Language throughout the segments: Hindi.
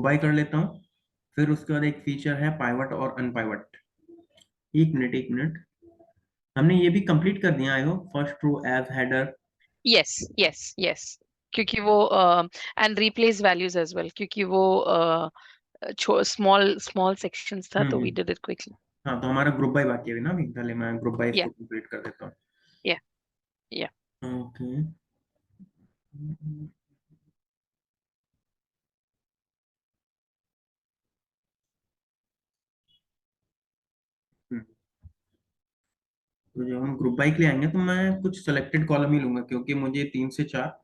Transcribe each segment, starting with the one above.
बाय कर लेता हूँ। फिर उसके बाद एक फीचर है पाइवट और अनपाइवट। एक मिनट, हमने ये भी कंप्लीट कर दिया I hope, first row as header. Yes yes yes, क्योंकि वो and replace values as well, क्योंकि वो स्मॉल स्मॉल सेक्शंस था, तो we hmm. Did it quickly. हाँ, तो हमारा ग्रुप बाय बाकी है ना अभी, पहले मैं ग्रुप बाय या इसको कंप्लीट कर देता या या हूँ। ओके। तो जब हम ग्रुप बाय के लिए आएंगे तो मैं कुछ सेलेक्टेड कॉलम ही लूंगा, क्योंकि मुझे 3 से 4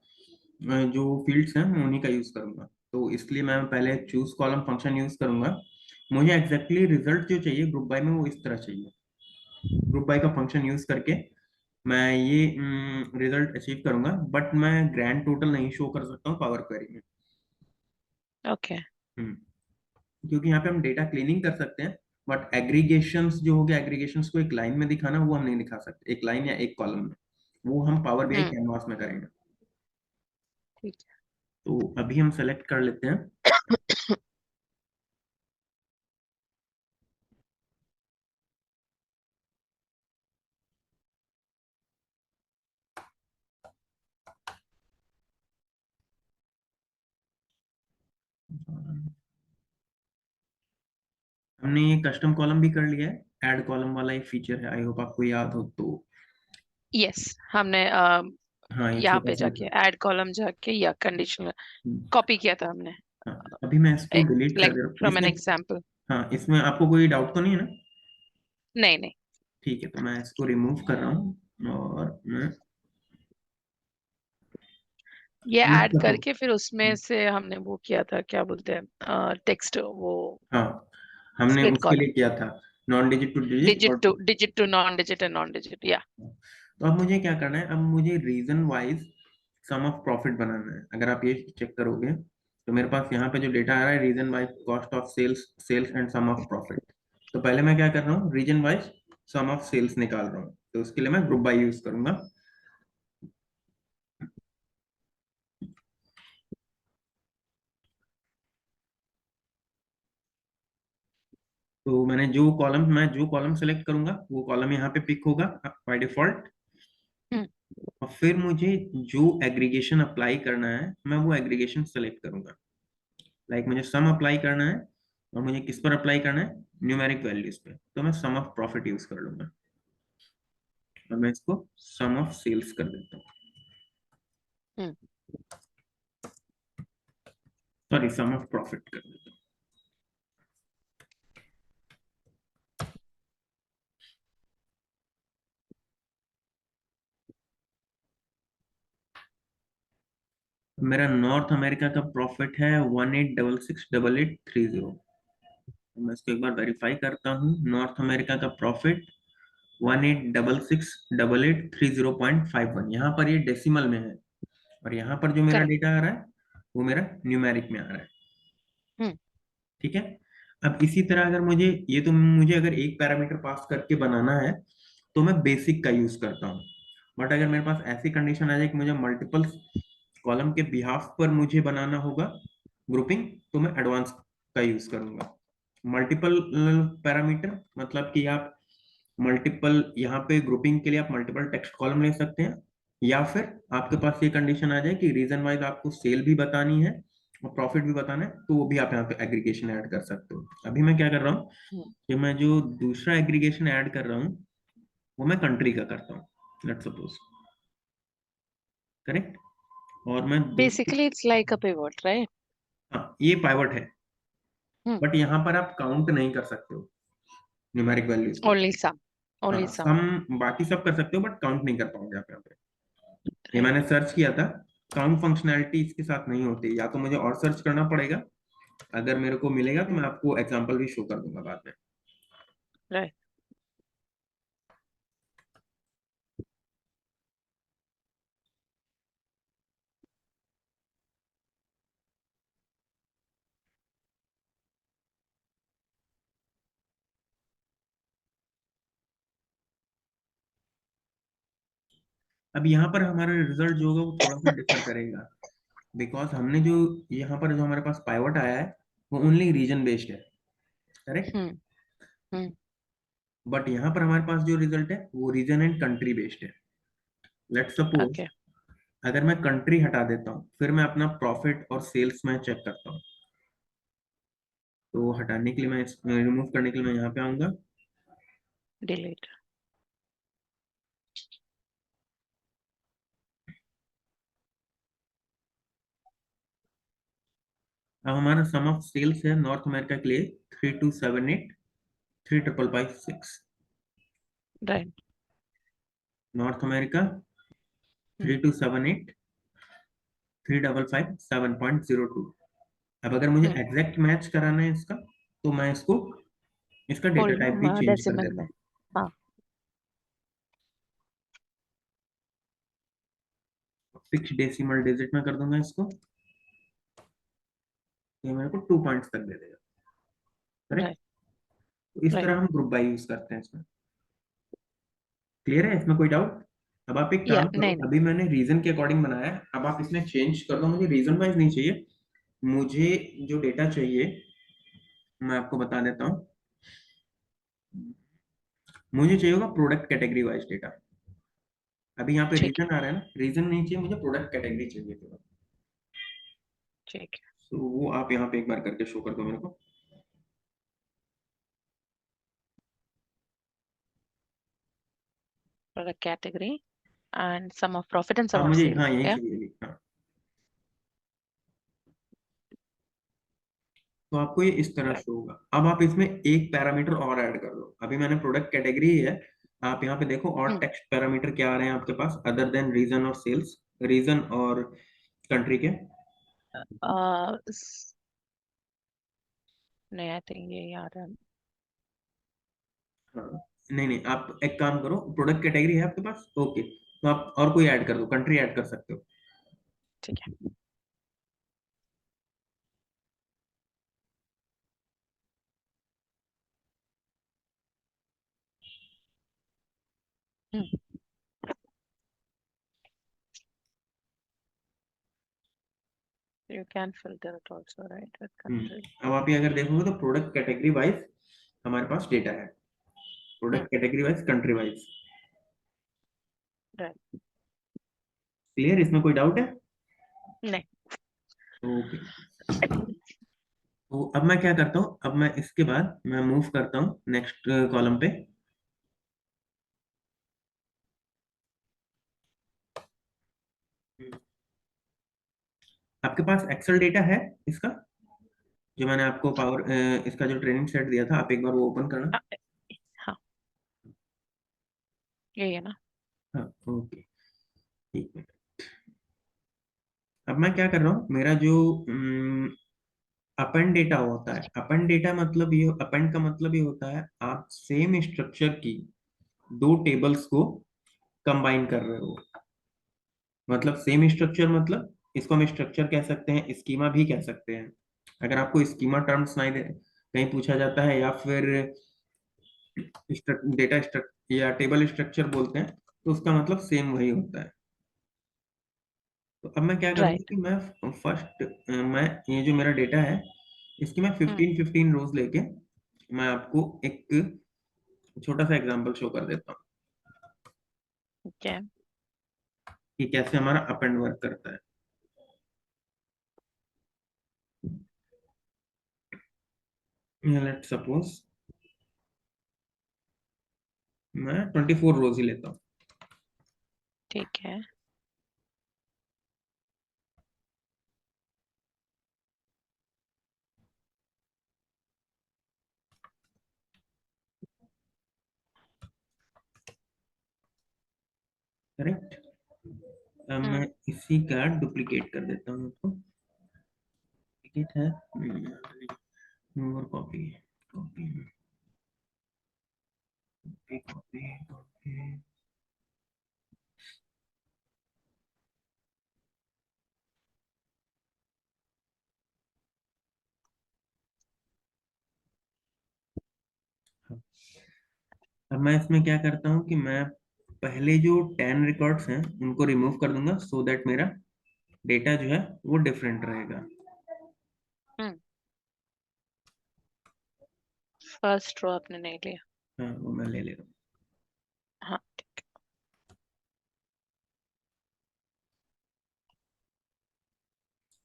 जो फील्ड्स हैं मैं उन्हीं का यूज करूंगा। तो इसलिए मैं पहले चूज कॉलम फंक्शन यूज करूंगा। मुझे एग्जैक्टली रिजल्ट जो चाहिए ग्रुप बाय में वो इस तरह चाहिए। ग्रुप बाय का फंक्शन यूज करके मैं ये रिजल्ट अचीव करूंगा, बट मैं ग्रैंड टोटल नहीं शो कर सकता हूँ पावर क्वेरी में। ओके। हम्म, क्योंकि यहाँ पे हम डेटा क्लीनिंग कर सकते हैं, बट एग्रीगेशंस जो हो गया, एग्रीगेशंस को एक लाइन में दिखाना वो हम नहीं दिखा सकते, एक लाइन या एक कॉलम में। वो हम पावर बीआई हम्म। कैनवास में करेंगे। ठीक तो अभी हम सेलेक्ट कर लेते हैं। है। हमने ये कस्टम कॉलम भी कर लिया है, ऐड कॉलम वाला एक फीचर है, आई होप आपको याद हो तो। यस, हमने हाँ, ये यहाँ छोटा पे सा जाके था। ऐड कॉलम जाके या कंडीशनल हम्म, कॉपी किया था हमने, हाँ, अभी मैं इसको डिलीट कर लाइक दे रहा हूँ फ्रॉम एन इसमें। एग्जाम्पल। हाँ, इसमें आपको कोई डाउट तो नहीं है ना? नहीं नहीं, ठीक है, तो मैं इसको रिमूव कर रहा हूँ और मैं ये use ऐड कर रहा हूँ। करके फिर उसमें से हमने वो किया था, क्या बोलते हैं, टेक्स्ट, वो हाँ, हमने स्प्लिट उसके कॉलम, लिए किया था, नॉन डिजिट टू डिजिट और digit to non digit and non digit, या तो अब मुझे क्या करना है, अब मुझे region wise sum of profit बनाना है। अगर आप ये चेक करोगे तो मेरे पास यहाँ पे जो डेटा आ रहा है, region wise cost of sales, sales and sum of profit. तो पहले मैं क्या कर रहा हूँ, region wise sum of sales निकाल रहा हूँ, तो उसके लिए मैं ग्रुप बाय यूज करूंगा। तो मैं जो कॉलम सेलेक्ट करूंगा वो कॉलम यहाँ पे पिक होगा बाय डिफॉल्ट। और फिर मुझे जो एग्रीगेशन अप्लाई करना है मैं वो एग्रीगेशन सेलेक्ट करूंगा। लाइक मुझे सम अप्लाई करना है, और मुझे किस पर अप्लाई करना है, न्यूमेरिक वैल्यूज पे, तो मैं सम ऑफ प्रॉफिट यूज कर लूंगा। और मैं इसको सम ऑफ सेल्स कर देता हूँ, सॉरी सम ऑफ प्रॉफिट कर देता हूँ। मेरा नॉर्थ अमेरिका का प्रॉफिट है 18668830। मैं इसको एक बार वेरीफाई करता हूँ, नॉर्थ अमेरिका का प्रॉफिट 18668830.51। यहाँ पर ये डेसिमल में है, और यहाँ पर जो मेरा करेक्ट। डेटा आ रहा है वो मेरा न्यूमेरिक में आ रहा है। हम्म ठीक है। अब इसी तरह अगर मुझे अगर एक पैरामीटर पास करके बनाना है तो मैं बेसिक का यूज करता हूँ। बट अगर मेरे पास ऐसी कंडीशन आ जाए कि मुझे मल्टीपल कॉलम के बिहाफ पर मुझे बनाना होगा ग्रुपिंग, तो मैं एडवांस का यूज करूंगा। मल्टीपल पैरामीटर मतलब कि आप मल्टीपल, यहाँ पे ग्रुपिंग के लिए आप मल्टीपल टेक्स्ट कॉलम ले सकते हैं, या फिर आपके पास ये कंडीशन आ जाए कि रीजन वाइज आपको सेल भी बतानी है और प्रॉफिट भी बताना है, तो वो भी आप यहाँ पे एग्रीगेशन ऐड कर सकते हो। अभी मैं क्या कर रहा हूँ हम्म। कि मैं जो दूसरा एग्रीगेशन ऐड कर रहा हूँ वो मैं कंट्री का करता हूँ, लेट्स सपोज, करेक्ट। और मैं दूसरी, basically it's like a pivot, right? हाँ ये पाइवट है, हम्म। बट यहाँ पर आप काउंट नहीं कर सकते हो न्यूमेरिक वैल्यूज को। ओनली सम, ओनली हाँ, सम। सम बाकी सब कर सकते हो बट काउंट नहीं कर पाओगे आप यहाँ पे। ये राइट मैंने सर्च किया था, काउंट फंक्शनैलिटी इसके साथ नहीं होती, या तो मुझे और सर्च करना पड़ेगा। अगर मेरे को मिलेगा तो मैं आपको एग्जांपल भी शो कर दूंगा बाद में। राइट। अब यहाँ पर हमारा रिजल्ट जो होगा वो थोड़ा सा डिफर करेगा, बिकॉज हमने जो यहाँ पर जो हमारे पास पाइवट आया है वो ओनली रीजन बेस्ड है, करेक्ट। हम्म हम्म बट यहाँ पर हमारे पास जो रिजल्ट है वो रीजन एंड कंट्री बेस्ड है। लेट्स सपोज ओके अगर मैं कंट्री हटा देता हूँ, फिर मैं अपना प्रॉफिट और सेल्स में चेक करता हूँ। तो हटाने के लिए मैं रिमूव करने के लिए मैं यहाँ पे आऊंगा। डिलीट अब हमारा सम ऑफ सेल्स है नॉर्थ अमेरिका के लिए 3278 3556। Right north America 3278 355 7.02। अब अगर मुझे हम्म एग्जैक्ट मैच कराना है इसका, तो मैं इसको इसका डेटा होल टाइप भी चेंज कर डेसिमल देता में हूँ। हाँ 6 डेसिमल डिजिट में कर दूंगा इसको। ये मेरे को 2 पॉइंट्स तक दे देगा, करेक्ट। राइट तो इस राइट तरह हम ग्रुप बाय यूज करते हैं इसमें। क्लियर है, इसमें कोई डाउट? अब आप एक या काम करो, नहीं नहीं अभी मैंने रीजन के अकॉर्डिंग बनाया है, अब आप इसमें चेंज कर दो। मुझे रीजन वाइज नहीं चाहिए, मुझे जो डेटा चाहिए मैं आपको बता देता हूँ। मुझे चाहिए होगा प्रोडक्ट कैटेगरी वाइज डेटा। अभी यहाँ पे ठीक है रीजन आ रहा है ना, रीजन नहीं चाहिए मुझे, प्रोडक्ट कैटेगरी चाहिए केवल। ठीक है तो वो आप यहाँ पे एक बार करके शो कर दो मेरे को। product category and sum of profit and sum हाँ of मुझे, sales हाँ यही yeah चाहिए भी, हाँ। तो आपको ये इस तरह right शो होगा। अब आप इसमें एक पैरामीटर और ऐड कर दो। अभी मैंने प्रोडक्ट कैटेगरी है, आप यहाँ पे देखो और हम्म टेक्स्ट पैरामीटर क्या आ रहे हैं आपके पास, अदर देन रीजन और सेल्स, रीजन और कंट्री के। नहीं आई थिंक ये आ रहा है हाँ, नहीं नहीं, आप एक काम करो, प्रोडक्ट कैटेगरी है आपके पास, ओके, तो आप और कोई ऐड कर दो, कंट्री ऐड कर सकते हो। ठीक है हम्म you can filter it also right with country अब आप ये अगर देखोगे तो प्रोडक्ट कैटेगरी वाइज हमारे पास डेटा है, hmm product category wise, country wise. right clear, इसमें कोई डाउट है? नहीं ओके। तो अब मैं क्या करता हूँ, अब मैं इसके बाद मैं मूव करता हूँ नेक्स्ट कॉलम पे। आपके पास एक्सेल डेटा है इसका, जो मैंने आपको पावर इसका जो ट्रेनिंग सेट दिया था, आप एक बार वो ओपन करना। हाँ हाँ यही है ना हाँ ओके, ठीक है। अब मैं क्या कर रहा हूँ, मेरा जो अपेंड डेटा होता है, अपेंड डेटा मतलब ये, अपेंड का मतलब ये होता है आप सेम स्ट्रक्चर की दो टेबल्स को कंबाइन कर रहे हो। मतलब सेम स्ट्रक्चर मतलब इसको हम स्ट्रक्चर कह सकते हैं, स्कीमा भी कह सकते हैं। अगर आपको स्कीमा टर्म्स नहीं दे, कहीं पूछा जाता है, या फिर डेटा स्ट्रक्चर या टेबल स्ट्रक्चर बोलते हैं, तो उसका मतलब सेम वही होता है। तो अब मैं क्या करूंगा राइट कि मैं फर्स्ट, मैं ये जो मेरा डेटा है इसकी मैं हम्म 15 रोज लेके मैं आपको एक छोटा सा एग्जांपल शो कर देता हूँ ठीक है कि कैसे हमारा अप एंड वर्क करता है। लेट सपोज मैं 24 रोज ही लेता हूँ। ठीक है करेक्ट। अब मैं हम्म इसी का डुप्लीकेट कर देता हूँ, तो डुप्लीकेट है, और कॉपी, कॉपी, कॉपी, कॉपी। अब मैं इसमें क्या करता हूँ कि मैं पहले जो 10 रिकॉर्ड्स हैं उनको रिमूव कर दूंगा, सो दैट मेरा डेटा जो है वो डिफरेंट रहेगा। हम्म फर्स्ट रो आपने नहीं लिया। हाँ वो मैं ले रहा हूँ। हाँ ठीक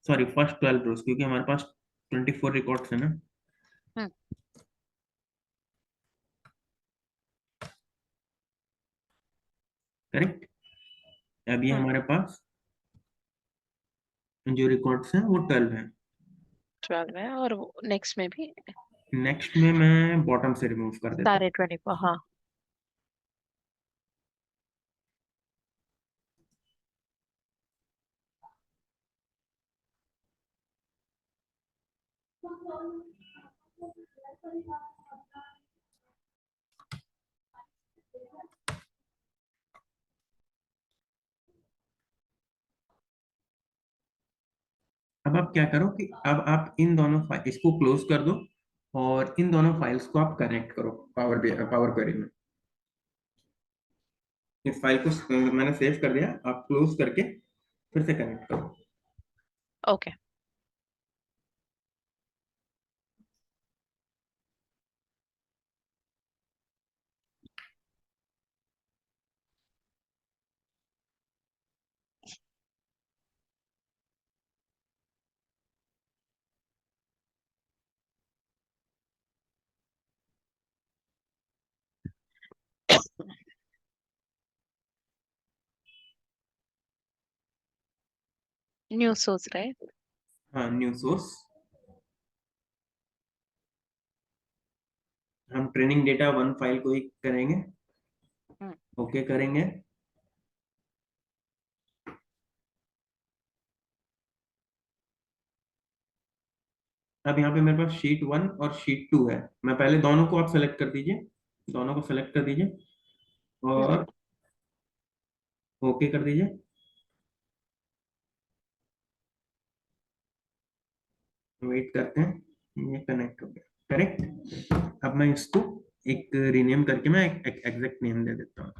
सॉरी, फर्स्ट 12 रोज, क्योंकि हमारे पास 24 रिकॉर्ड्स है ना। है। हम्म। करेक्ट। अभी हम्म। हमारे पास जो रिकॉर्ड्स हैं वो 12 हैं। 12 है और नेक्स्ट में भी नेक्स्ट में मैं बॉटम से रिमूव कर देता हूँ। सारे 24। हाँ। अब आप क्या करो कि अब आप इन दोनों इसको क्लोज कर दो और इन दोनों फाइल्स को आप कनेक्ट करो पावर क्वेरी में। इस फाइल को मैंने सेव कर दिया, आप क्लोज करके फिर से कनेक्ट करो। ओके। New source right. हाँ, न्यू सोर्स। हम ट्रेनिंग डेटा वन फाइल को ही करेंगे। हम्म। ओके करेंगे। अब यहाँ पे मेरे पास शीट 1 और शीट 2 है। मैं पहले दोनों को आप सेलेक्ट कर दीजिए, दोनों को सेलेक्ट कर दीजिए हम्म। और ओके कर दीजिए। वेट करते हैं, ये कनेक्ट हो गया। करेक्ट। अब मैं इसको एक रीनेम करके मैं एक एग्जैक्ट नेम दे देता हूँ।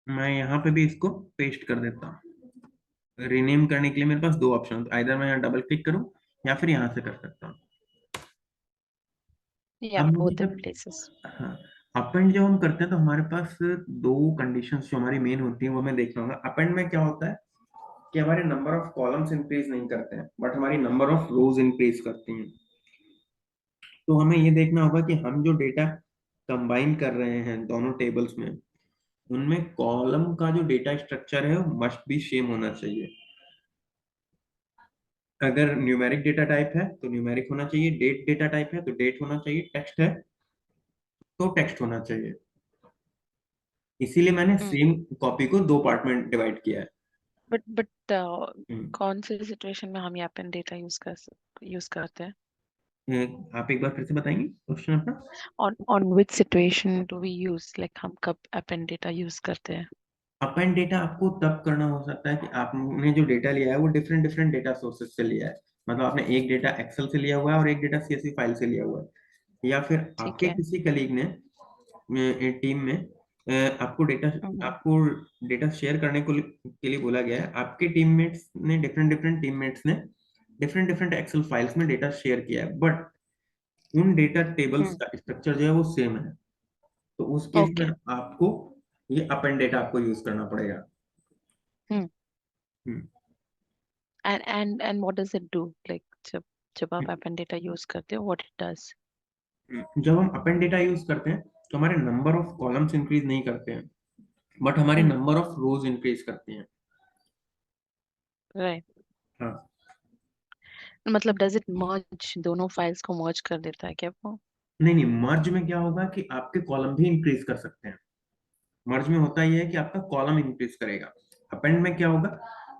मैं यहाँ पे भी इसको पेस्ट कर देता हूँ। रीनेम करने के लिए मेरे पास दो ऑप्शन, आइदर मैं यहाँ डबल क्लिक करूँ या फिर यहाँ से कर सकता हूँ। या अब मुझे बोथ द जब, प्लेसेस। हाँ, अपेंड जब हम करते हैं तो हमारे पास दो कंडीशंस जो हमारी मेन होती हैं वो मैं देखना होगा। अपेंड में क्या होता है कि हमारे नंबर ऑफ कॉलम्स इंक्रीज नहीं करते हैं, बट हमारी नंबर ऑफ रोज इंक्रीज करती हैं। तो हमें ये देखना होगा कि हम जो डेटा कंबाइन कर रहे हैं दोनों टेबल्स में, उनमें कॉलम का जो डेटा स्ट्रक्चर है वो मस्ट बी सेम होना चाहिए। अगर न्यूमेरिक डेटा टाइप है तो न्यूमेरिक होना चाहिए, डेट डेटा टाइप है तो डेट होना चाहिए, टेक्स्ट है तो टेक्स्ट होना चाहिए। इसीलिए मैंने हम्म। सेम कॉपी को दो पार्ट में डिवाइड किया है। बट हम्म। कौन से सिचुएशन में हम यहाँ पे डेटा यूज करते हैं? आप एक बार फिर से बताएंगे क्वेश्चन अपना। On which situation do we use, like हम कब append data यूज करते हैं? अपेंड डेटा आपको तब करना हो सकता है कि आपने जो डेटा लिया है वो डिफरेंट डिफरेंट डेटा सोर्सेज से लिया है। मतलब आपने एक डेटा एक्सेल से लिया हुआ है और एक डेटा सीएसवी फाइल से लिया हुआ है, या फिर ठीक आपके है। किसी कलीग ने टीम में आपको डेटा, हम्म। आपको डेटा शेयर करने के लिए बोला गया है। आपके टीममेट्स ने, डिफरेंट डिफरेंट टीममेट्स ने डिफरेंट डिफरेंट एक्सेल फाइल्स में डेटा शेयर किया है, बट उन डेटा टेबल्स हम्म। का स्ट्रक्चर जो है वो सेम है। तो उस केस में ओके। आपको ये अपेंड डेटा आपको यूज करना पड़ेगा। हम्म। हम्म। And what does it do, like जब जब आप append data यूज करते हो, what it does? जब हम अपेंड डेटा यूज करते हैं तो हमारे नंबर ऑफ कॉलम्स इंक्रीज नहीं करते हैं, बट हमारे हम्म। नंबर ऑफ रोज इंक्रीज करते हैं। राइट। हाँ। मतलब does it merge, दोनों फाइल्स को merge कर देता है क्या वो? नहीं नहीं, मर्ज में क्या होगा कि आपके कॉलम भी इंक्रीज कर सकते हैं। मर्ज में होता ही है कि आपका कॉलम इंक्रीज करेगा। अपेंड में क्या होगा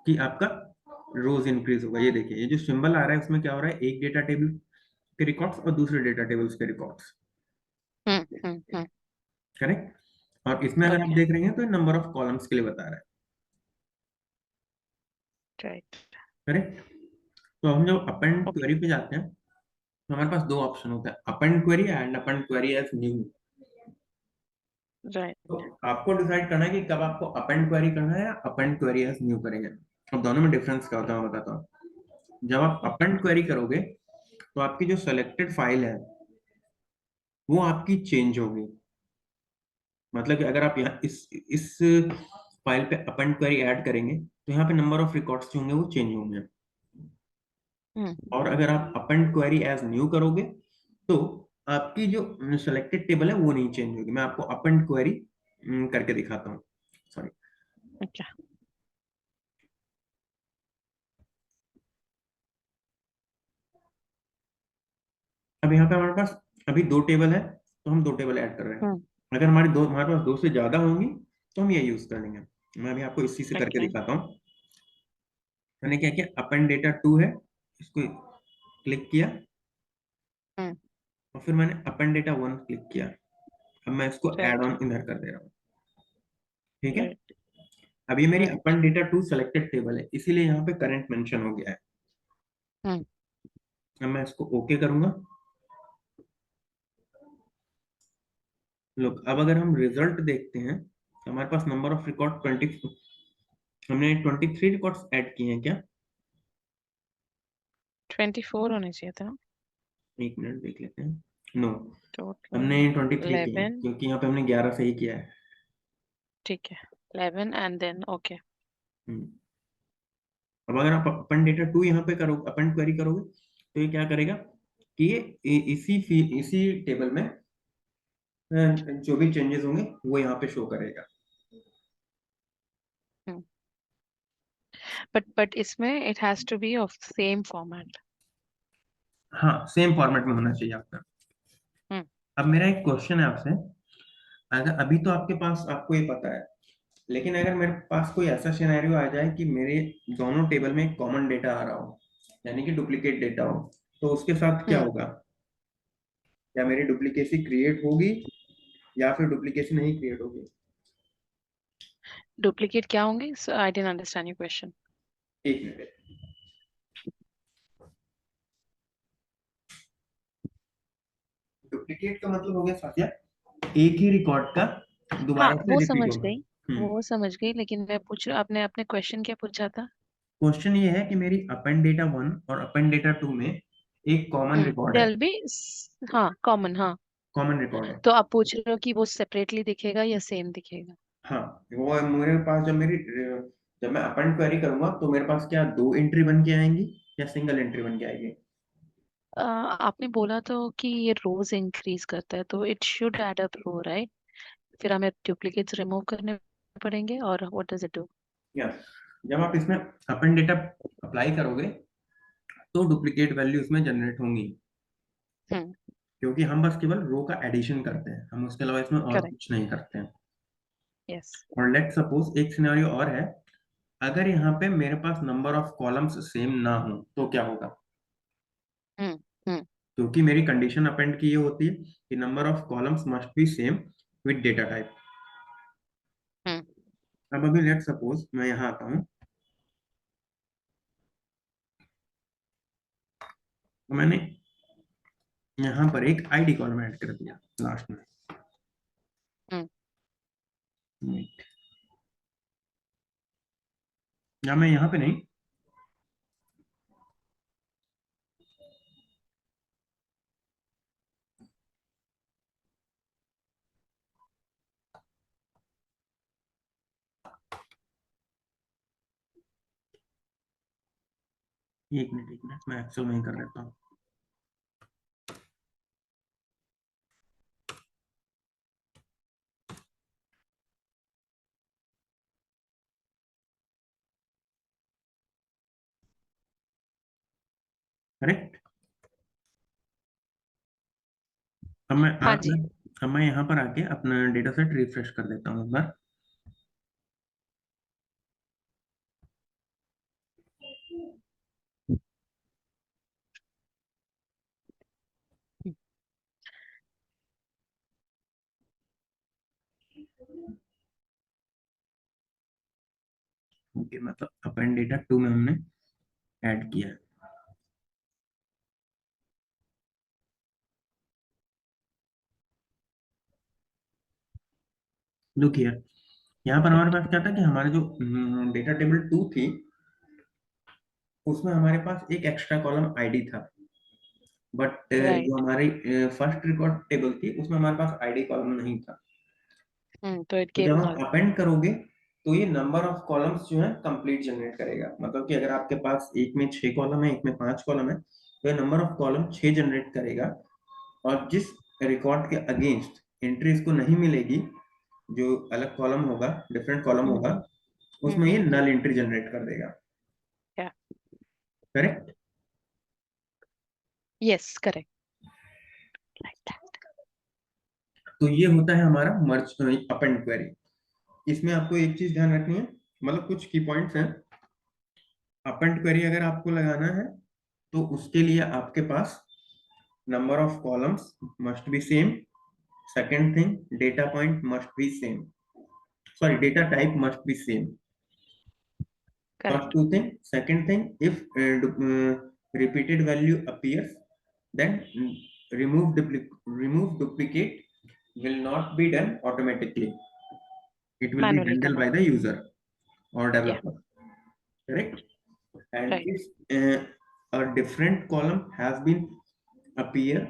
कि आपका रोज इंक्रीज होगा। ये देखिए, ये जो सिंबल आ रहा है उसमें क्या हो रहा है, एक डेटा टेबल के रिकॉर्ड्स और दूसरे डेटा टेबल्स के रिकॉर्ड्स। हम्म। करेक्ट। और इसमें अगर आप ओके। देख रहे हैं तो नंबर ऑफ कॉलम्स के लिए बता रहा है। राइट। करेक्ट। तो हम जब अपेंड ओके। क्वेरी पे जाते हैं तो हमारे पास दो ऑप्शन होता है, append query and append query as new. Right. तो आपको डिसाइड करना है कि कब आपको अपेंड क्वेरी करना है या अपेंड क्वेरी एज न्यू करेंगे। अब दोनों में डिफरेंस क्या होता है मैं बताता हूँ। जब आप अपेंड क्वेरी करोगे तो आपकी जो सेलेक्टेड फाइल है वो आपकी चेंज होगी। मतलब कि अगर आप यहाँ इस फाइल पे अपेंड क्वेरी ऐड करेंगे तो यहाँ पे नंबर ऑफ रिकॉर्ड्स जो होंगे वो चेंज होंगे। हम्म। और अगर आप अपेंड क्वेरी एज न्यू करोगे तो आपकी जो सेलेक्टेड टेबल है वो नहीं चेंज होगी। मैं आपको अपेंड क्वेरी करके दिखाता हूँ। सॉरी। ओके। अब यहाँ पे हमारे पास अभी दो टेबल है तो हम दो टेबल ऐड कर रहे हैं। हम्म। अगर हमारे पास दो से ज्यादा होंगी तो हम ये यूज कर लेंगे। मैं अभी आपको इसी से करके ओके। दिखाता हूँ। मैंने क्या किया, अपेंड डेटा 2 है, इसको क्लिक किया हम्म। और फिर मैंने अपेंड डेटा 1 क्लिक किया। अब मैं इसको ऐड राइट। ऑन इधर कर दे रहा हूँ। ठीक है। राइट। अब ये मेरी right. Append data 2 selected table है इसीलिए यहाँ पे करंट मेंशन हो गया है। हम्म। अब मैं इसको ओके करूंगा। लोग अब अगर हम रिजल्ट देखते हैं तो हमारे पास नंबर ऑफ रिकॉर्ड 20, हमने 23 रिकॉर्ड्स ऐड किए हैं क्या? 24 होने चाहिए था। एक मिनट देख लेते हैं। नो, हमने टोटल 23 किए हैं 11। क्योंकि यहाँ पे हमने 11 सही किया है। ठीक है। 11 एंड देन ओके। हम्म। अब अगर आप अपन डेटा 2 यहाँ पे करोगे, अपन क्वेरी करोगे तो ये क्या करेगा कि ये इसी टेबल में जो भी चेंजेस होंगे वो यहाँ पे शो करेगा। बट इसमें it has to be of same format. हाँ, सेम फॉर्मेट में होना चाहिए आपका। हम्म। अब मेरा एक क्वेश्चन है आपसे। अगर अभी तो आपके पास आपको ये पता है, लेकिन अगर मेरे पास कोई ऐसा सिनेरियो आ जाए कि मेरे दोनों टेबल में कॉमन डेटा आ रहा हो, यानी कि डुप्लीकेट डेटा हो, तो उसके साथ क्या हम्म। होगा? या मेरी डुप्लीकेसी क्रिएट होगी या फिर डुप्लीकेसी नहीं क्रिएट होगी? डुप्लीकेट क्या होंगे? I didn't understand your question. एक मिनट। डुप्लीकेट का मतलब हो गया साथिया, एक ही रिकॉर्ड का हाँ दोबारा से वो रिपीट समझ होना। गई। वो समझ गई, लेकिन मैं पूछ रहा, आपने अपने क्वेश्चन क्या पूछा था? क्वेश्चन ये है कि मेरी अपेंड डेटा 1 और अपेंड डेटा 2 में एक कॉमन रिकॉर्ड है। There be. हाँ कॉमन, हाँ। कॉमन रिकॉर्ड है। तो आप पूछ रहे हो कि वो सेपरेटली दिखेगा या सेम दिखेगा? हाँ, वो मेरे पास जब मैं अपेंड क्वेरी करूंगा तो मेरे पास क्या दो एंट्री बन के आएंगी या सिंगल एंट्री बन के आएगी? आपने बोला तो कि ये रोज इंक्रीज करता है, तो it should add up row, right? फिर हमें डुप्लीकेट्स रिमूव करने पड़ेंगे, और what does it do? Yes. जब आप इसमें अपेंड डेटा अप्लाई करोगे तो डुप्लीकेट वैल्यू इसमें जनरेट होंगी, हम्म। क्योंकि हम बस केवल रो का एडिशन करते हैं, हम उसके अलावा इसमें और करेक्ट। कुछ नहीं करते हैं। यस। और लेट सपोज एक सिनेरियो और है, अगर यहाँ पे मेरे पास नंबर ऑफ कॉलम्स सेम ना हो तो क्या होगा? हम्म। हम्म। क्योंकि मेरी कंडीशन अपेंड की ये होती है कि number of columns must be same with data type. Hmm. अब अभी लेट सपोज मैं यहाँ आता हूँ तो मैंने यहाँ पर एक आईडी कॉलम ऐड कर दिया लास्ट में। हम्म। या मैं यहाँ पे नहीं, एक मिनट मैं एक्सेल में ही कर लेता हूँ। करेक्ट। अब मैं हाँ आकर जी। अब मैं यहाँ पर आके अपना डेटा सेट रिफ्रेश कर देता हूँ एक बार। के मतलब अपेंड डेटा 2 में हमने ऐड किया है। लुक हियर, यहाँ पर हमारे पास क्या था कि हमारे जो डेटा टेबल 2 थी उसमें हमारे पास एक एक्स्ट्रा कॉलम आईडी था, बट जो राइट। हमारी फर्स्ट रिकॉर्ड टेबल थी उसमें हमारे पास आईडी कॉलम नहीं था। तो इट तो गेव जब नल। हम अपेंड करोगे तो ये नंबर ऑफ कॉलम्स जो है कंप्लीट जनरेट करेगा, मतलब कि अगर आपके पास एक में 6 कॉलम है एक में 5 कॉलम है तो ये नंबर ऑफ कॉलम 6 जनरेट करेगा। और जिस रिकॉर्ड के अगेंस्ट एंट्री इसको नहीं मिलेगी, जो अलग कॉलम होगा, डिफरेंट कॉलम होगा, हम्म। उसमें ये हम्म। नल एंट्री जनरेट कर देगा। या। Correct. Yes correct. Like that. तो ये होता है हमारा मर्ज अपेंड क्वेरी। इसमें आपको एक चीज ध्यान रखनी है, मतलब कुछ की पॉइंट्स हैं। अपेंड क्वेरी अगर आपको लगाना है तो उसके लिए आपके पास number of columns must be same. Second thing, data point must be same, sorry data type must be same. First correct. two thing. Second thing, if repeated value appears, then remove duplicate will not be done automatically. It will be manually handled करना by the पड़ेगा। user or या। developer. Correct. And right. if a different column has been appear,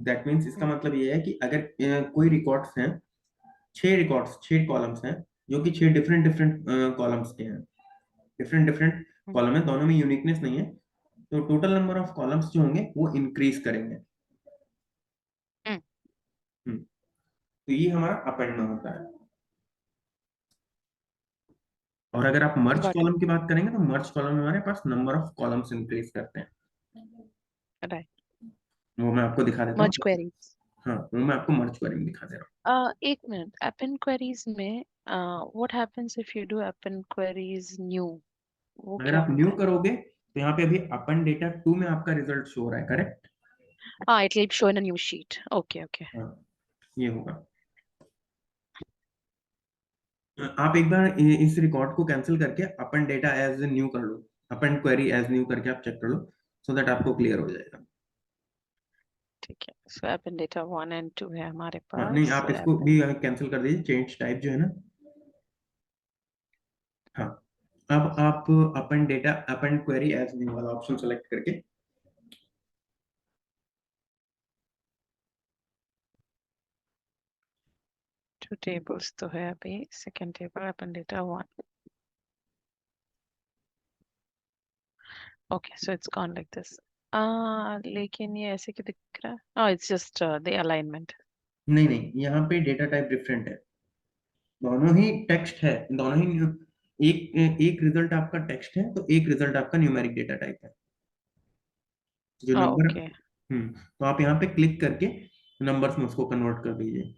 that means इसका मतलब ये है कि अगर कोई रिकॉर्ड्स हैं, 6 कॉलम्स हैं जो कि 6 डिफरेंट डिफरेंट कॉलम्स के हैं, डिफरेंट डिफरेंट कॉलम है, दोनों में यूनिकनेस नहीं है, तो टोटल नंबर ऑफ कॉलम्स जो होंगे वो इंक्रीज करेंगे। तो ये हमारा अपेंड में होता है। और अगर आप मर्ज गॉट कॉलम की बात करेंगे तो मर्ज कॉलम में हमारे पास नंबर ऑफ कॉलम्स इंक्रीज करते हैं। इट। राइट। वो मैं आपको दिखा देता मर्ज हूँ। क्वेरीज। हाँ, वो मैं आपको मर्ज कॉलम दिखा दे रहा एक मिनट, अपेंड क्वेरीज में what happens if you do append queries new? वो हूँ। अगर क्या आप होता न्यू है? करोगे तो यहाँ पे अभी अपेंड डेटा 2 में आपका रिजल्ट शो हो रहा है। करेक्ट। हाँ, it will show in a new sheet. Okay okay. हाँ, ये होगा। आप एक बार इस रिकॉर्ड को कैंसिल करके अपेंड डेटा एज न्यू कर लो, अपेंड क्वेरी एज न्यू करके आप चेक कर लो, सो दैट आपको क्लियर हो जाएगा। ठीक है, सो अपेंड डेटा 1 एंड 2 है हमारे हाँ, नहीं पास। आप इसको भी अपेंड। कैंसिल कर दीजिए, चेंज टाइप जो है ना। हाँ, अब आप append data append query as new वाला ऑप्शन सेलेक्ट करके टू टेबल्स तो है अभी। Second table append data 1। Okay, so it's gone like this. लेकिन ये ऐसे क्यों दिख रहा है? oh it's just the alignment. नहीं नहीं, यहाँ पे डेटा टाइप डिफरेंट है, दोनों ही टेक्स्ट है, दोनों ही एक एक रिजल्ट आपका टेक्स्ट है तो एक रिजल्ट आपका न्यूमेरिक डेटा टाइप है। जो नंबर, ओके। तो आप यहाँ पे क्लिक करके नंबर्स में उसको कन्वर्ट कर दीजिए।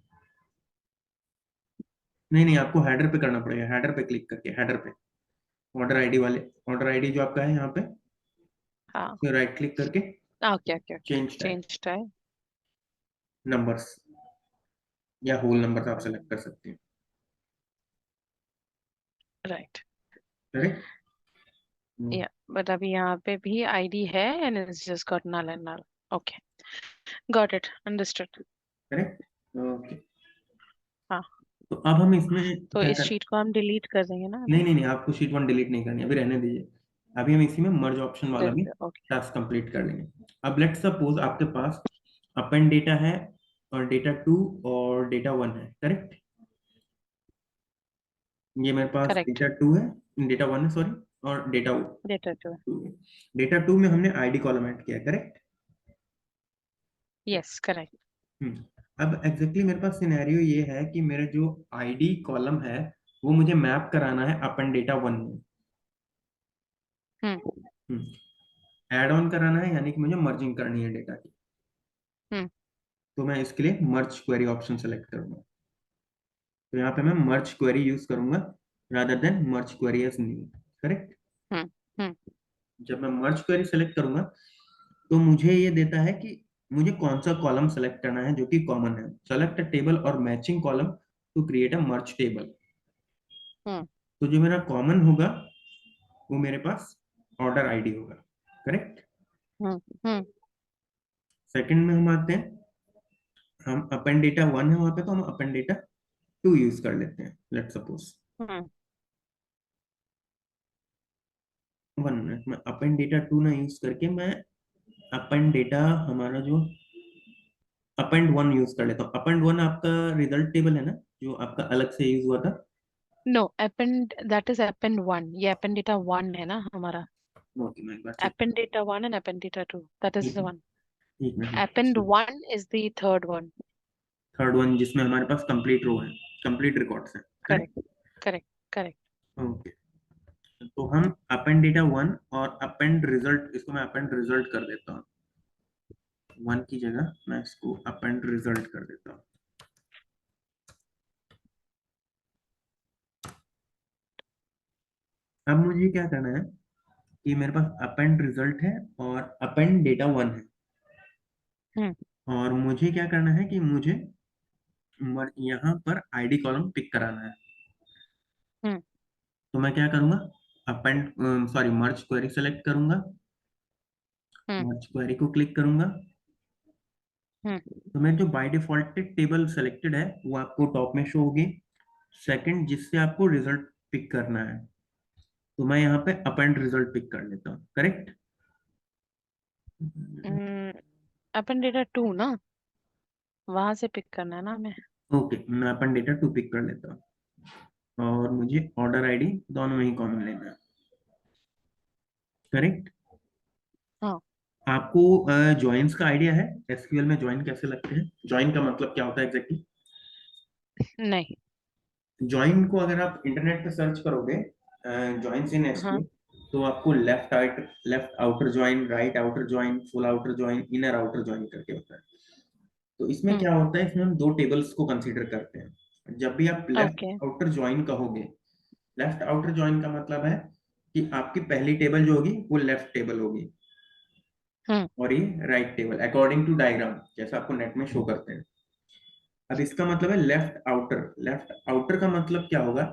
नहीं नहीं, आपको हेडर पे करना पड़ेगा, हेडर पे क्लिक करके, हेडर पे ऑर्डर आईडी वाले, ऑर्डर आईडी जो आपका है यहाँ पे, हाँ। राइट क्लिक करके okay okay okay. Change type change type. Numbers या होल नंबर आप सेलेक्ट कर सकते हैं। राइट। करेक्ट। या, बट अभी यहाँ पे भी आईडी है and it's just got null and null. Okay, got it, understood. Correct. Okay, हाँ, तो अब हम इसमें तो क्या इस कर, शीट को हम डिलीट कर देंगे ना नहीं अभी? नहीं नहीं, आपको शीट 1 डिलीट नहीं करनी, अभी रहने दीजिए। अभी हम इसी में मर्ज ऑप्शन वाला भी ओके। टास्क कंप्लीट कर लेंगे। अब लेट्स सपोज आपके पास अपेंड डेटा है और डेटा 2 और डेटा 1 है। करेक्ट। ये मेरे पास करेक्ट। डेटा 2 है, डेटा 1 है सॉरी, और डेटा डेटा टू। 2 है। डेटा 2 में हमने आईडी कॉलम ऐड किया। करेक्ट। Yes correct. अब एग्जैक्टली मेरे पास सिनेरियो ये है कि मेरे जो आईडी कॉलम है वो मुझे मैप कराना है अपन डेटा 1 में। हम्म। ऐड ऑन कराना है, यानी कि मुझे मर्जिंग करनी है डेटा की। हम्म। तो मैं इसके लिए मर्ज क्वेरी ऑप्शन सेलेक्ट करूंगा। तो यहाँ पे मैं मर्ज क्वेरी यूज करूंगा रादर देन मर्ज query as new. Correct. Hmm. हम्म। जब मैं मर्ज क्वेरी सेलेक्ट करूंगा तो मुझे ये देता है कि मुझे कौन सा कॉलम सेलेक्ट करना है जो कि कॉमन है। सेलेक्ट अ टेबल और matching column to create a merge table. Hmm. तो जो मेरा कॉमन होगा वो मेरे पास ऑर्डर आईडी होगा, करेक्ट। हम्म हम्म सेकंड में हम आते हैं, हम अपेंड डेटा 1 है वहां पे, तो हम अपेंड डेटा 2 यूज कर लेते हैं, लेट सपोज। हम्म 1 मिनट, मैं अपेंड डेटा 2 ना यूज करके मैं अपेंड डेटा हमारा जो अपेंड 1 यूज कर लेता हूँ। अपेंड 1 आपका रिजल्ट टेबल है ना, जो आपका अलग से यूज हुआ था। No, append that is append one, ये अपेंड डेटा वन है ना हमारा। ओके, मैं एक बार check. Append data one and append data two, that is ठीक द है, वन। एक append minute. One is the third one. Third one जिसमें हमारे पास कंप्लीट रो है, कंप्लीट रिकॉर्ड्स है, correct. Correct correct correct. Okay, तो हम अपेंड डेटा 1 और अपेंड रिजल्ट, इसको मैं अपेंड रिजल्ट कर देता हूँ। 1 की जगह मैं इसको अपेंड रिजल्ट कर देता हूँ। अब मुझे क्या करना है कि मेरे पास अपेंड रिजल्ट है और अपेंड डेटा 1 है, हम्म और मुझे क्या करना है कि मुझे यहाँ पर आईडी कॉलम पिक कराना है। हम्म तो मैं क्या करूंगा, अपेंड सॉरी मर्ज क्वेरी सेलेक्ट करूंगा, हम्म मर्ज क्वेरी को क्लिक करूंगा। हम्म तो मेरे जो बाय डिफॉल्ट टेबल सेलेक्टेड है वो आपको टॉप में शो होगी, सेकंड जिससे आपको रिजल्ट पिक करना है। तो मैं यहाँ पे अपेंड रिजल्ट पिक कर लेता हूँ, करेक्ट। अपेंड डेटा टू ना, वहां से पिक करना है ना हमें। ओके, मैं अपेंड डेटा 2 पिक कर लेता हूँ, और मुझे ऑर्डर आईडी दोनों में ही कॉमन लेना है, करेक्ट। हाँ। आपको ज्वाइंस का आइडिया है, एसक्यूएल में ज्वाइन कैसे लगते हैं, ज्वाइन का मतलब क्या होता है एग्जैक्टली। नहीं। ज्वाइन को अगर आप इंटरनेट पे सर्च करोगे, ज्वाइंस इन हाँ। एसक्यूएल, तो आपको left outer join, right outer join, full outer join, inner outer join करके होता है। तो इसमें हम्म क्या होता है, इसमें हम दो टेबल्स को कंसीडर करते हैं। जब भी आप लेफ्ट ओके। आउटर ज्वाइन कहोगे, लेफ्ट आउटर ज्वाइन का मतलब है कि आपकी पहली टेबल जो होगी वो लेफ्ट टेबल होगी, हम्म और ये right table according to diagram जैसा आपको नेट में शो करते हैं। अब इसका मतलब है लेफ्ट आउटर। लेफ्ट आउटर का मतलब क्या होगा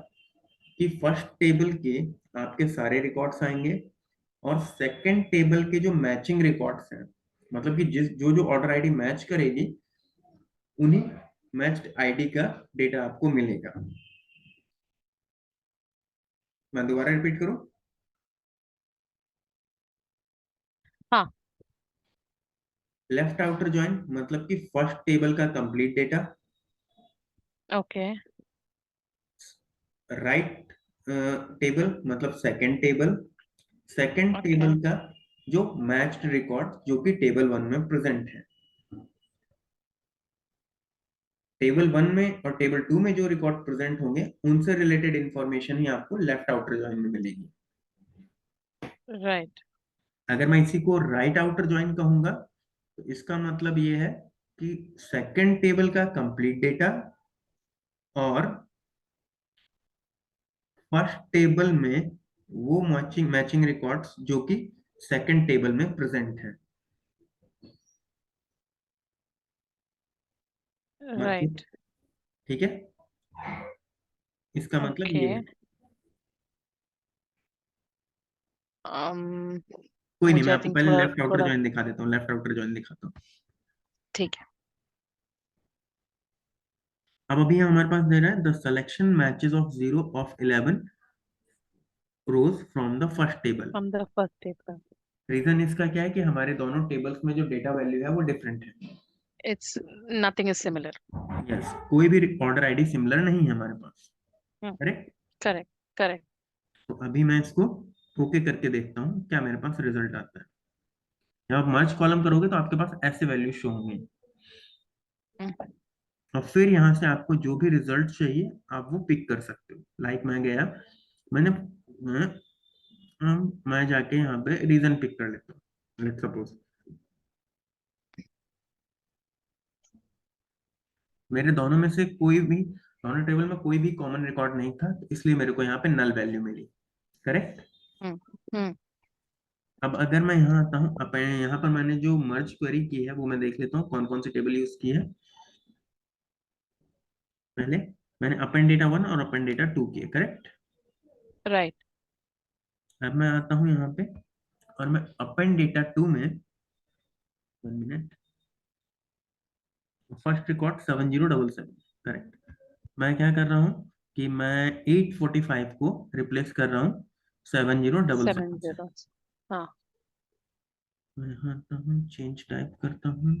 कि फर्स्ट टेबल के आपके सारे रिकॉर्ड्स आएंगे, और सेकंड टेबल के जो मैचिंग रिकॉर्ड्स हैं, मतलब कि जिस जो जो ऑर्डर आईडी मैच करेगी, उन्हीं मैच्ड आईडी का डेटा आपको मिलेगा। मैं दोबारा रिपीट करूं, हाँ। लेफ्ट आउटर ज्वाइन मतलब कि फर्स्ट टेबल का complete data, okay right table मतलब second table, second okay table का जो मैच्ड रिकॉर्ड जो कि टेबल 1 में प्रेजेंट है। टेबल 1 में और टेबल 2 में जो रिकॉर्ड प्रेजेंट होंगे उनसे रिलेटेड इंफॉर्मेशन ही आपको लेफ्ट आउटर ज्वाइन में मिलेगी। राइट। अगर मैं इसी को राइट आउटर ज्वाइन कहूंगा, तो इसका मतलब ये है कि सेकंड टेबल का कंप्लीट डेटा और फर्स्ट टेबल में वो मैचिंग मैचिंग रिकॉर्ड्स जो कि सेकंड टेबल में प्रेजेंट है। मतलब, राइट। ठीक है, इसका मतलब ओके। ये है। um, कोई नहीं, मुझे मैं आई आपको थिंक पहले थोड़ा लेफ्ट आउटर थोड़ा। ज्वाइन दिखा देता हूँ, लेफ्ट आउटर ज्वाइन दिखाता हूँ। ठीक है। अब अभी हमारे पास दे रहा है the selection matches of 0 of 11 rows from the first table. From the first paper. Region इसका क्या है कि हमारे दोनों टेबल्स में जो डेटा वैल्यू है वो डिफरेंट है। It's nothing is similar. Yes, कोई भी ऑर्डर आईडी सिमिलर नहीं है हमारे पास, करेक्ट। Correct correct. तो अभी मैं इसको ओके करके देखता हूँ क्या मेरे पास रिजल्ट आता है। जब आप मर्ज कॉलम करोगे तो आपके पास ऐसे वैल्यू शो होंगे, और फिर यहाँ से आपको जो भी रिजल्ट चाहिए आप वो पिक कर सकते हो। लाइक मैं गया, मैंने मैं जाके यहाँ पे रीजन पिक कर लेता हूँ, लेट्स सपोज मेरे दोनों में से कोई भी, दोनों टेबल में कोई भी कॉमन रिकॉर्ड नहीं था, तो इसलिए मेरे को यहाँ पे नल वैल्यू मिली, करेक्ट। हम्म हम्म अब अगर मैं यहाँ आता हूँ, अब यहाँ पर मैंने जो मर्ज क्वेरी की है वो मैं देख लेता हूँ कौन कौन सी टेबल यूज की है। पहले मैंने अपेंड डेटा 1 और अपेंड डेटा 2 किए, करेक्ट। राइट। अब मैं आता हूँ यहाँ पे और मैं अपेंड डेटा टू में, 1 मिनट, फर्स्ट रिकॉर्ड 7077, करेक्ट। मैं क्या कर रहा हूँ कि मैं 845 को रिप्लेस कर रहा हूँ 7077 सेवन से। जीरो हाँ। मैं यहाँ आता हूँ, चेंज टाइप करता हूँ।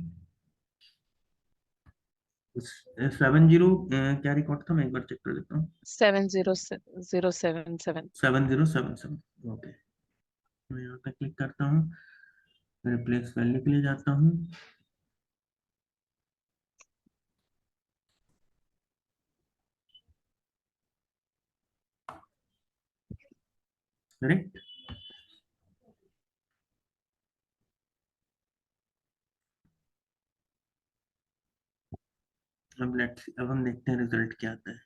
70 क्या रिकॉर्ड था, मैं एक बार चेक कर लेता हूँ। 70077। 7077, ओके। मैं यहाँ पे क्लिक करता हूँ, रिप्लेस वैल्यू के लिए जाता हूँ। करेक्ट। अब हम देखते हैं रिजल्ट क्या आता है।